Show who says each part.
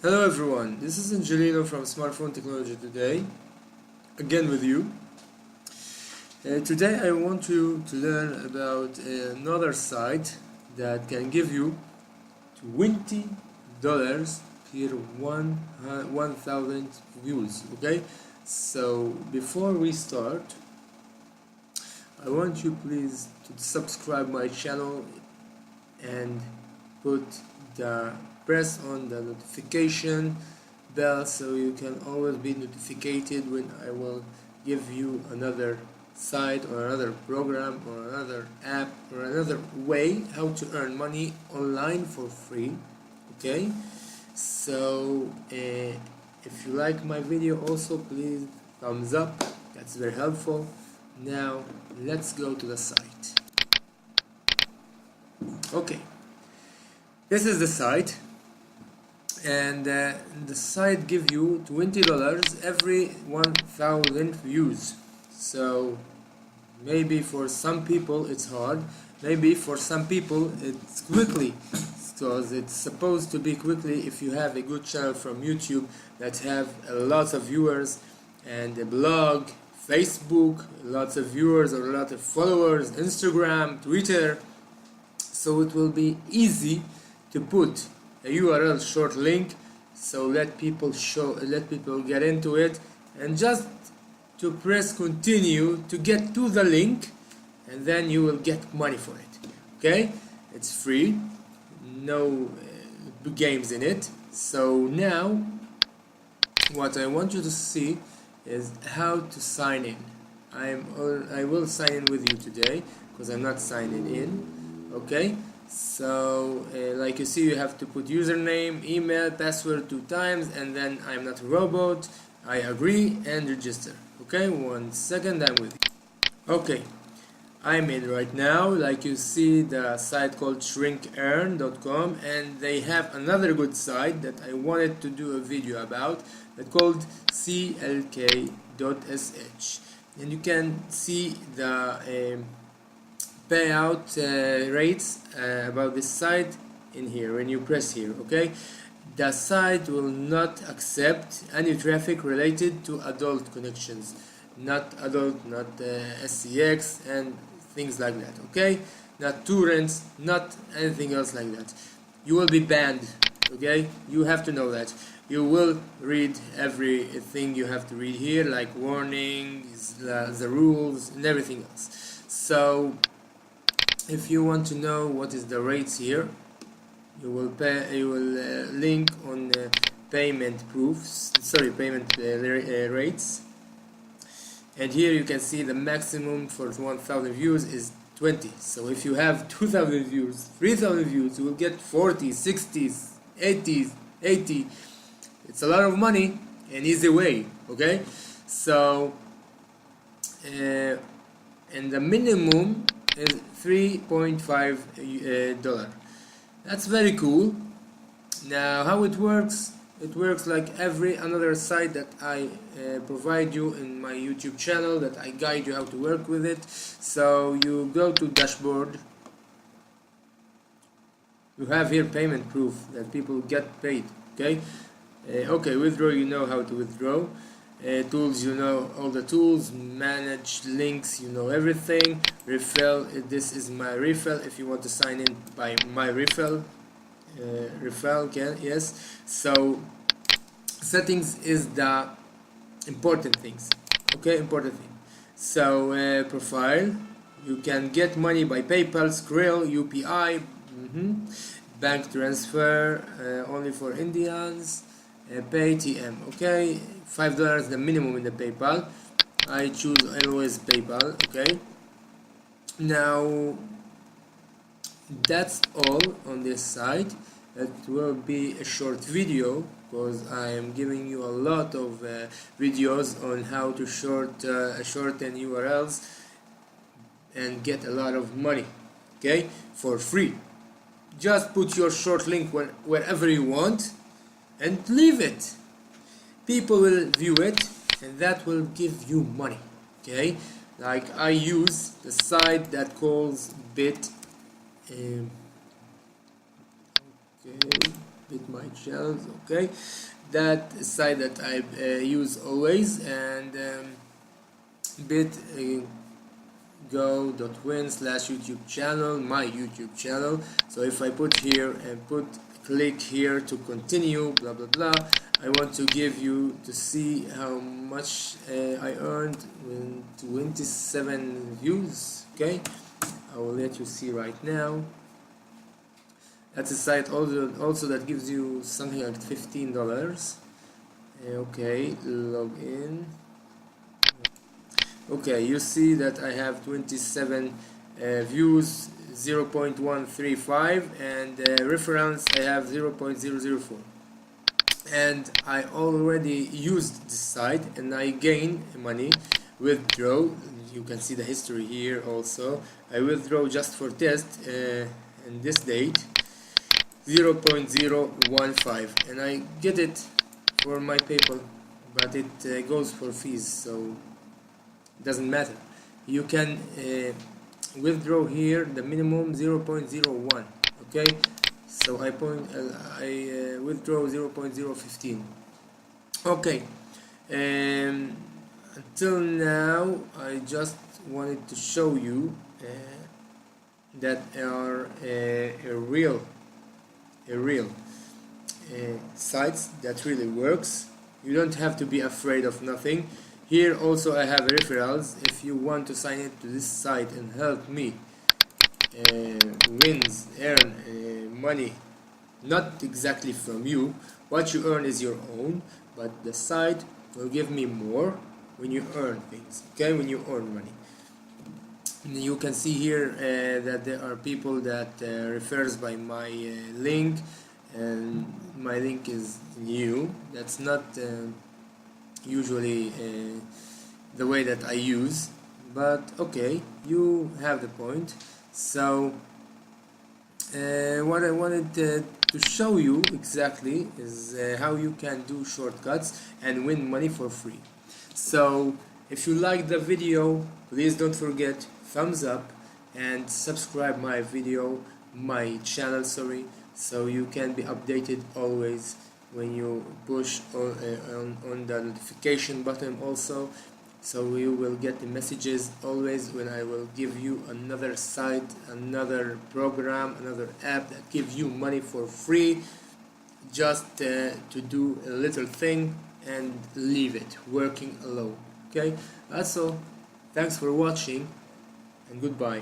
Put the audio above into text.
Speaker 1: Hello everyone, this is Angelino from Smartphone Technology Today, again with you. Today I want you to learn about another site that can give you $20 per 1,000 views, okay? So before we start, I want you please to subscribe my channel and press on the notification bell so you can always be notified when I will give you another site or another program or another app or another way how to earn money online for free. Okay, so if you like my video, also please thumbs up, that's very helpful. Now let's go to the site. Okay, this is the site, and the site gives you $20 every 1,000 views. So maybe for some people it's hard, maybe for some people it's quickly, because it's supposed to be quickly if you have a good channel from YouTube that have lots of viewers, and a blog, Facebook, lots of viewers or a lot of followers, Instagram, Twitter. So it will be easy to put a URL short link, so let people get into it, and just to press continue to get to the link, and then you will get money for it. Okay, it's free, no games in it. So now what I want you to see is how to sign in. I will sign in with you today because I'm not signing in. Okay, so like you see, you have to put username, email, password 2 times, and then I'm not a robot, I agree, and register. Okay, 1 second, I'm with you. Okay, I'm in right now. Like you see, the site called shrinkearn.com, and they have another good site that I wanted to do a video about, that called clk.sh, and you can see the payout rates about this site in here when you press here. Okay, the site will not accept any traffic related to adult connections, not SCX and things like that. Okay, not torrents, not anything else like that. You will be banned. Okay, you have to know that. You will read everything you have to read here, like warnings, the rules, and everything else. So if you want to know what is the rates here, you will link on payment rates, and here you can see the maximum for 1,000 views is 20. So if you have 2,000 views, 3,000 views, you will get 40, 60s, 80s, 80. It's a lot of money, an easy way. Okay, so and the minimum is $3.5. That's very cool. Now how it works like every another site that I provide you in my YouTube channel, that I guide you how to work with it. So you go to dashboard, you have here payment proof that people get paid. Okay, okay, withdraw, you know how to withdraw. Tools, you know all the tools. Manage links, you know everything. Refill, this is my refill if you want to sign in by my refill. Yes. So settings is the important things. Okay, important thing. So profile, you can get money by PayPal, Skrill, UPI, bank transfer, only for Indians. Paytm. Okay, $5 the minimum in the PayPal. I choose always PayPal. Okay, now that's all on this site. It will be a short video because I am giving you a lot of videos on how to shorten URLs and get a lot of money, okay, for free. Just put your short link wherever you want and leave it. People will view it, and that will give you money. Okay, like I use the site that calls bit my channels. Okay, that site that I use always, and bit go.win/YouTube channel, my YouTube channel. So if I put here and click here to continue, blah blah blah, I want to give you to see how much I earned in 27 views. Okay, I will let you see right now. That's a site also that gives you something like $15. Okay, log in. Okay, you see that I have 27 views, 0.135, and reference I have 0.004. And I already used this site and I gain money. Withdraw, you can see the history here also. I withdraw just for test and this date 0.015, and I get it for my PayPal, but it goes for fees, so it doesn't matter. You can withdraw here the minimum 0.01. Okay, so I withdraw 0.015. Okay, until now I just wanted to show you that are a real sites that really works. You don't have to be afraid of nothing. Here also I have referrals. If you want to sign in to this site and help me earn money, not exactly from you, what you earn is your own, but the site will give me more when you earn things, okay, when you earn money. You can see here that there are people that refers by my link, and my link is new. That's not usually the way that I use, but okay, you have the point. So what I wanted to show you exactly is how you can do shortcuts and win money for free. So if you like the video, please don't forget thumbs up and subscribe my channel, so you can be updated always when you push on the notification button also, so you will get the messages always when I will give you another site, another program, another app that gives you money for free, just to do a little thing and leave it working alone. Okay, that's all. Thanks for watching and goodbye.